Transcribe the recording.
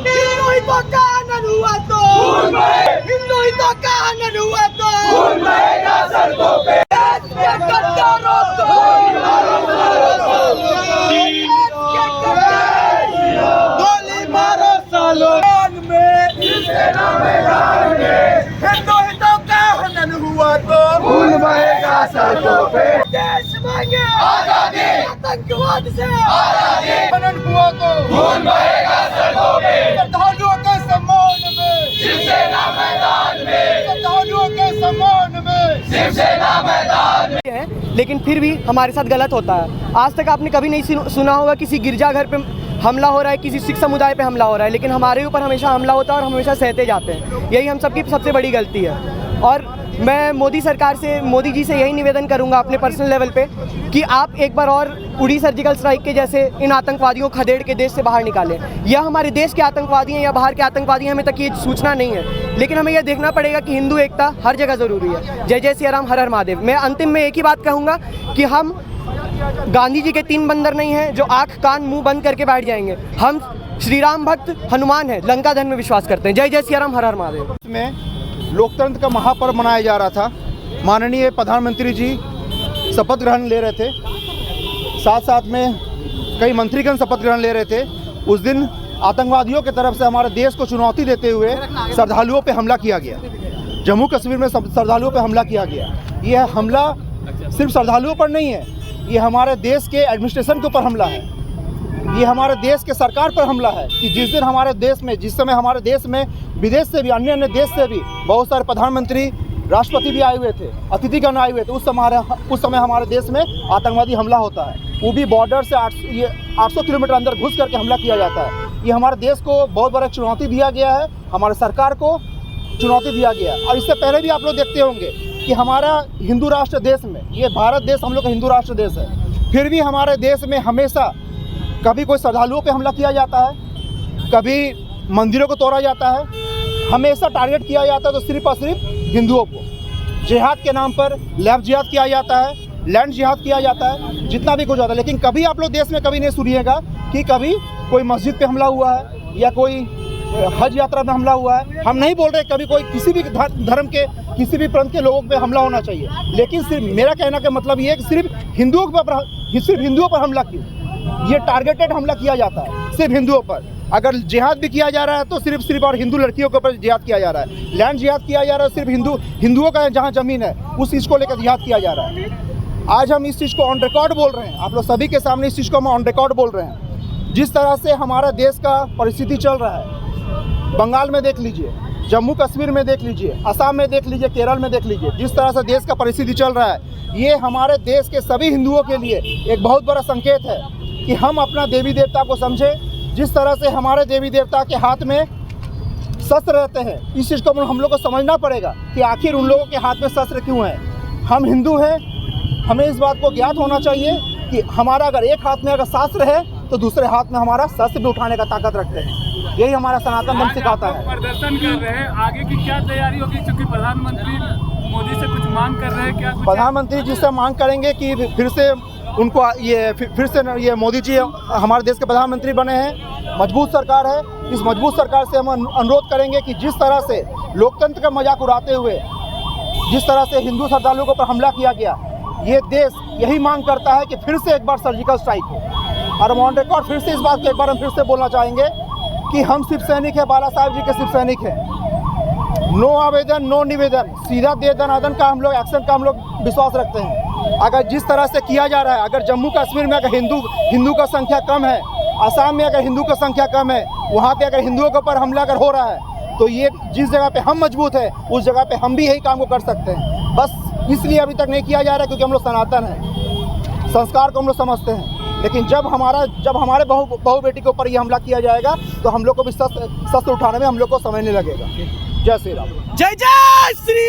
हिंदुत्व का आनंद हुआ तो हिंदुत्व का आनंद हुआ तो सड़कों पे गोली मारो सालों में हिंदुत्व का आनंद हुआ तो खून बहेगा सड़कों पे देश मांगे आजादी आतंकवाद से आजादी आनंद हुआ तो खून बहेगा सड़कों पे श्रद्धालुओं के सम्मान में शिवसेना मैदान में श्रद्धालुओं के सम्मान में शिवसेना मैदान में लेकिन फिर भी हमारे साथ गलत होता है। आज तक आपने कभी नहीं सुना होगा किसी गिरजाघर पे हमला हो रहा है, किसी सिख समुदाय पे हमला हो रहा है, लेकिन हमारे ऊपर हमेशा हमला होता है और हमेशा सहते जाते हैं। यही हम सबकी सबसे बड़ी गलती है। और मैं मोदी सरकार से, मोदी जी से यही निवेदन करूंगा अपने पर्सनल लेवल पे कि आप एक बार और उड़ी सर्जिकल स्ट्राइक के जैसे इन आतंकवादियों को खदेड़ के देश से बाहर निकालें। यह हमारे देश के आतंकवादी हैं या बाहर के आतंकवादी हैं, हमें तक ये सूचना नहीं है, लेकिन हमें यह देखना पड़ेगा कि हिंदू एकता हर जगह ज़रूरी है। जय जय सिया राम, हर हर महादेव। मैं अंतिम में एक ही बात कहूँगा कि हम गांधी जी के 3 बंदर नहीं हैं जो आँख कान मुँह बंद करके बैठ जाएंगे। हम श्री राम भक्त हनुमान है, लंका दहन में विश्वास करते हैं। जय जय सिया राम, हर हर महादेव। में लोकतंत्र का महापर्व मनाया जा रहा था। माननीय प्रधानमंत्री जी शपथ ग्रहण ले रहे थे, साथ साथ में कई मंत्रीगण शपथ ग्रहण ले रहे थे। उस दिन आतंकवादियों की तरफ से हमारे देश को चुनौती देते हुए श्रद्धालुओं पे हमला किया गया। जम्मू कश्मीर में श्रद्धालुओं पे हमला किया गया। यह हमला सिर्फ श्रद्धालुओं पर नहीं है, ये हमारे देश के एडमिनिस्ट्रेशन के ऊपर हमला है, ये हमारे देश के सरकार पर हमला है कि जिस दिन हमारे देश में, जिस समय हमारे देश में विदेश से भी, अन्य देश से भी बहुत सारे प्रधानमंत्री, राष्ट्रपति भी आए हुए थे, अतिथिगण आए हुए थे, उस समय हमारे देश में आतंकवादी हमला होता है। वो भी बॉर्डर से 800 किलोमीटर अंदर घुस करके हमला किया जाता है। ये हमारे देश को बहुत बड़ा चुनौती दिया गया है, हमारे सरकार को चुनौती दिया गया। और इससे पहले भी आप लोग देखते होंगे कि हमारा हिंदू राष्ट्र देश में, ये भारत देश हम लोग का हिंदू राष्ट्र देश है, फिर भी हमारे देश में हमेशा कभी कोई श्रद्धालुओं पे हमला किया जाता है, कभी मंदिरों को तोड़ा जाता है, हमेशा टारगेट किया जाता है तो सिर्फ और सिर्फ हिंदुओं को। जिहाद के नाम पर लैब जिहाद किया जाता है, लैंड जिहाद किया जाता है, जितना भी कुछ होता है। लेकिन कभी आप लोग देश में कभी नहीं सुनिएगा कि कभी कोई मस्जिद पे हमला हुआ है या कोई हज यात्रा में हमला हुआ है। हम नहीं बोल रहे कभी कोई किसी भी धर्म के, किसी भी पंथ के लोगों पे हमला होना चाहिए, लेकिन सिर्फ मेरा कहना का मतलब ये है कि सिर्फ हिंदुओं पर हमला क्यों, ये टारगेटेड हमला किया जाता है सिर्फ हिंदुओं पर। अगर जिहाद भी किया जा रहा है तो सिर्फ और हिंदू लड़कियों के ऊपर जिहाद किया जा रहा है, लैंड जिहाद किया जा रहा है, सिर्फ हिंदुओं का जहाँ ज़मीन है उस चीज़ को लेकर जिहाद किया जा रहा है। आज हम इस चीज़ को ऑन रिकॉर्ड बोल रहे हैं, आप लोग सभी के सामने इस चीज़ को हम ऑन रिकॉर्ड बोल रहे हैं। जिस तरह से हमारा देश का परिस्थिति चल रहा है, बंगाल में देख लीजिए, जम्मू कश्मीर में देख लीजिए, असम में देख लीजिए, केरल में देख लीजिए, जिस तरह से देश का परिस्थिति चल रहा है, ये हमारे देश के सभी हिंदुओं के लिए एक बहुत बड़ा संकेत है कि हम अपना देवी देवता को समझें। जिस तरह से हमारे देवी देवता के हाथ में शस्त्र रहते हैं, इस चीज़ को हम लोग को समझना पड़ेगा कि आखिर उन लोगों के हाथ में शस्त्र क्यों है। हम हिंदू हैं, हमें इस बात को ज्ञात होना चाहिए कि हमारा अगर एक हाथ में अगर शास्त्र है तो दूसरे हाथ में हमारा शस्त्र भी उठाने का ताकत रखते हैं। यही हमारा सनातन धर्म सिखाता है। प्रदर्शन कर रहे हैं, आगे की क्या तैयारी होगी, क्योंकि प्रधानमंत्री मोदी से कुछ मांग कर रहे हैं? क्या प्रधानमंत्री जिससे मांग करेंगे कि फिर से उनको फिर से ये मोदी जी हमारे देश के प्रधानमंत्री बने हैं, मजबूत सरकार है। इस मजबूत सरकार से हम अनुरोध करेंगे कि जिस तरह से लोकतंत्र का मजाक उड़ाते हुए जिस तरह से हिंदू श्रद्धालुओं पर हमला किया गया, ये देश यही मांग करता है कि फिर से एक बार सर्जिकल स्ट्राइक हो। और हम ऑन रिकॉर्ड फिर से इस बात को एक बार हम फिर से बोलना चाहेंगे कि हम सिर्फ सैनिक हैं, बाला साहब जी के सिर्फ सैनिक हैं। नो आवेदन, नो निवेदन, सीधा दे दनादन का हम लोग एक्शन का हम लोग विश्वास रखते हैं। अगर जिस तरह से किया जा रहा है, अगर जम्मू कश्मीर में अगर हिंदू का संख्या कम है, असम में अगर हिंदू का संख्या कम है, वहाँ पे अगर हिंदुओं के ऊपर हमला अगर हो रहा है, तो ये जिस जगह पे हम मजबूत है उस जगह पे हम भी यही काम को कर सकते हैं। बस इसलिए अभी तक नहीं किया जा रहा है क्योंकि हम लोग सनातन हैं, संस्कार को हम लोग समझते हैं। लेकिन जब हमारे बहू बेटी के ऊपर ये हमला किया जाएगा तो हम लोग को भी शस्त्र उठाने में हम लोग को समय नहीं लगेगा। जय श्री राम। जय जय श्री